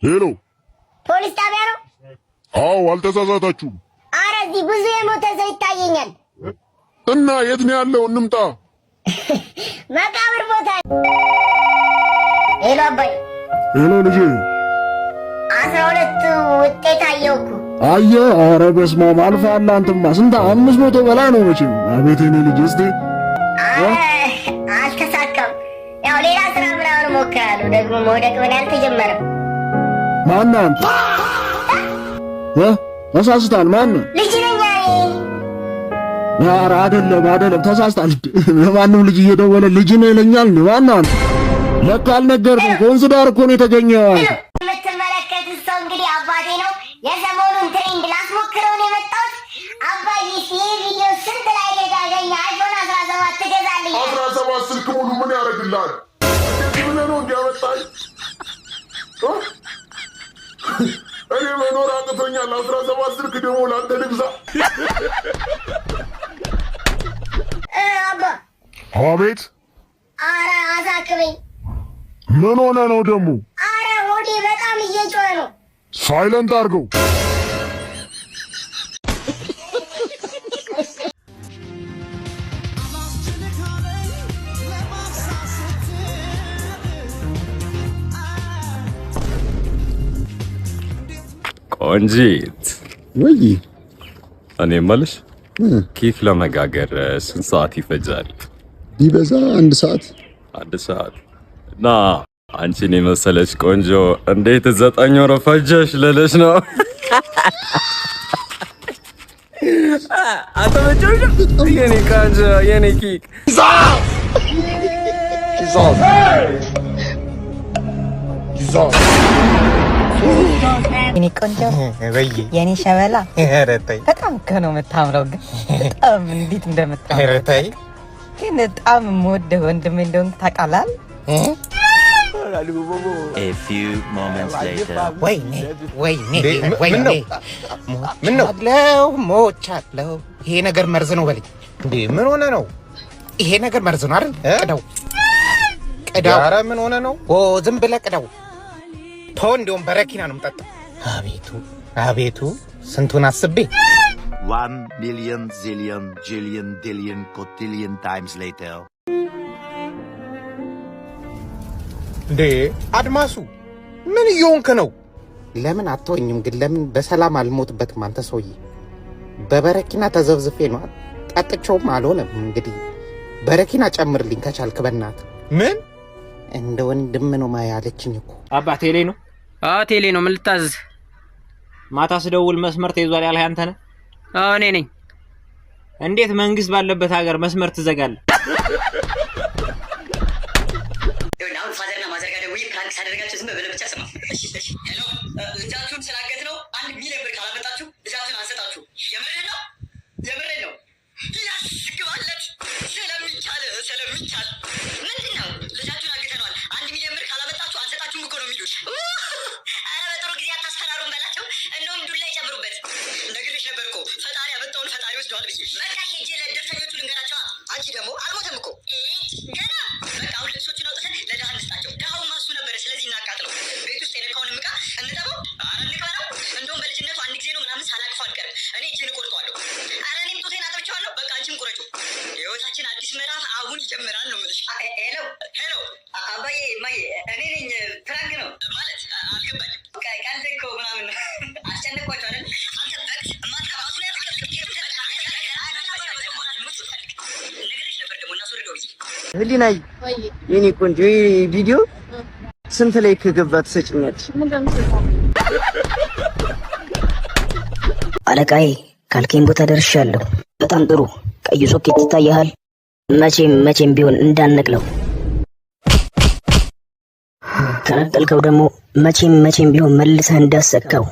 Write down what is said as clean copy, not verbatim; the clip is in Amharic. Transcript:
ሄሎ ፖሊስ ጣቢያ ነው? አዎ አልተሳሳታችሁም። ኧረ እዚህ ብዙ የሞተ ሰው ይታየኛል። እና የት ነው ያለው? እንምጣ። መቃብር ቦታ። ሄሎ አባይ። ሄሎ ልጄ። 12 ውጤት አየሁ እኮ። አየህ? ኧረ በስመ አብ አልፈሃል አንተማ። ስንት 500 በላይ ነው መቼም። አቤት የኔ ልጅ እስቲ አልተሳካም። ያው ሌላ ስራ ምናምን እሞክራለሁ። ደግሞ መውደቅ ምን አልተጀመረም። ማነህ አንተ? ተሳስታል። ማነህ? ልጅ ነኝ እኔ። ኧረ አይደለም ተሳስታል። ለማንም ልጅ እየደወለ ልጅ ነው ይለኛል። ማነህ አንተ? ለካ አልነገርኩም። ከወንዝ ዳር እኮ ነው የተገኘው። የምትመለከቱት ሰው እንግዲህ አባቴ ነው። የሰሞኑን ትሬንድ ላስሞክረው ነው የመጣሁት። አባዬ ይህ ቪዲዮ ስንት ላይ ያገኘ? አይፎን 17 ትገዛልኝ? 17 ስልክ ሙሉ ምን ያደርግልሃል? ምን ነው እንዲያመጣኝ? እኔ መኖር አቅቶኛል። 17 ስልክ ደግሞ ላንተ ልግዛ? አባ። አቤት። ኧረ አሳክበኝ። ምን ሆነ ነው ደግሞ? ኧረ ሆዴ በጣም እየጮኸ ነው። ሳይለንት አድርገው። ቆንጂት ወይ እኔ የምልሽ ኬክ ለመጋገር ስንት ሰዓት ይፈጃል? ቢበዛ 1 ሰዓት። 1 ሰዓት እና አንቺን የመሰለች ቆንጆ እንዴት 9 ወር ፈጀሽ ልልሽ ነው። አተመጨሽ የኔ ቆንጆ የኔ ኬክ የኔ ቆንጆ የኔ ሸበላ በጣም እኮ ነው የምታምረው። ግን በጣም እንዴት እንደምታምረው ግን በጣም የምወደው ወንድሜ እንደሆንክ ታውቃለህ። A few moments later. ሞቻለሁ። ይሄ ነገር መርዝ ነው በለኝ። እንዴ ምን ሆነ ነው? ይሄ ነገር መርዝ ነው አይደል? ቅዳው። ኧረ ምን ሆነ ነው? ዝም ብለህ ቅዳው። ተው፣ እንደውም በረኪና ነው የምጠጣው። አቤቱ ስንቱን አስቤ። 1 million zillion jillion dillion cotillion times later. እንዴ አድማሱ ምን እየሆንክ ነው? ለምን አትወኝም ግን? ለምን በሰላም አልሞትበትም? አንተ ሰውዬ በበረኪና ተዘብዝፌ ነው ጠጥቼውም አልሆነም። እንግዲህ በረኪና ጨምርልኝ ከቻልክ በእናትህ። ምን እንደ ወንድም ነው ማያለችኝ እኮ። አባ ቴሌ ነው? አዎ ቴሌ ነው። ምን ልታዝዝ? ማታ ስደውል መስመር ተይዟል ያልህ አንተ ነህ? አዎ እኔ ነኝ። እንዴት መንግስት ባለበት ሀገር መስመር ትዘጋለህ? አሁን ፋዘርና ማዘር ጋር ደውዬ ፕራንክ ሳደርጋችሁ ዝም ብለህ ብቻ ስማ። እሺ ሄሎ፣ ልጃችሁን ስላገት ነው 1 ሚሊዮን ብር ካላመጣችሁ ልጃችሁን አንሰጣችሁ። የምሬን ነው። ያስግባለት ስለሚቻል ምንድን ነው? ልጃችሁን አግተነዋል 1 ሚሊዮን ብር ካላመጣችሁ አንሰጣችሁም እኮ ነው የሚሉት። ኧረ በጥሩ ጊዜ አታስፈራሩን በላቸው። እንደውም ዱላ ይጨምሩበት። ነግሬሽ ነበር እኮ ፈጣሪ ያመጣውን ፈጣሪ ወስደዋል ብዬ። በቃ ሄጄ ለደርሰኞቹ ልንገራቸዋ። አንቺ ደግሞ አልሞተም እኮ ገና። በቃ አሁን ልብሶችን አውጥተን ለድሃ እንስጣቸው። ድሃው ማሱ ነበረ። ስለዚህ እናቃጥለው። ቤት ውስጥ የነካውንም ዕቃ እንጠበው። ኧረ እንቅበረው። እንደውም በልጅነቱ 1 ጊዜ ነው ምናምን ሳላቅፈው አልቀርም። እኔ እጄን እቆርጠዋለሁ። ኧረ እኔም ጡቴን አጥብቼዋለሁ። በቃ አንቺም ቁረጩ። የህይወታችን አዲስ ምዕራፍ አሁን ይጀምራል ነው የምልሽ። ሄሎ አባዬ እማዬ፣ እኔ ነኝ። ፕራንክ ነው ማለት አልገባኝም። ቀልድ እኮ ምናምን አስጨነቅኳቸው አይደል? አንተ በግ እማታባሱ ላይ ነገርሽ ነበር ደግሞ እናስወርደው ብዬ። ህሊናይ የኔ ቆንጆ ቪዲዮ ስንት ላይ ከገባ ትሰጭኛለሽ? አለቃዬ ካልከኝ ቦታ ደርሻለሁ። በጣም ጥሩ። ቀይ ሶኬት ይታያል። መቼም ቢሆን እንዳነቅለው። ከነቀልከው ደግሞ መቼም ቢሆን መልሰህ እንዳሰካው።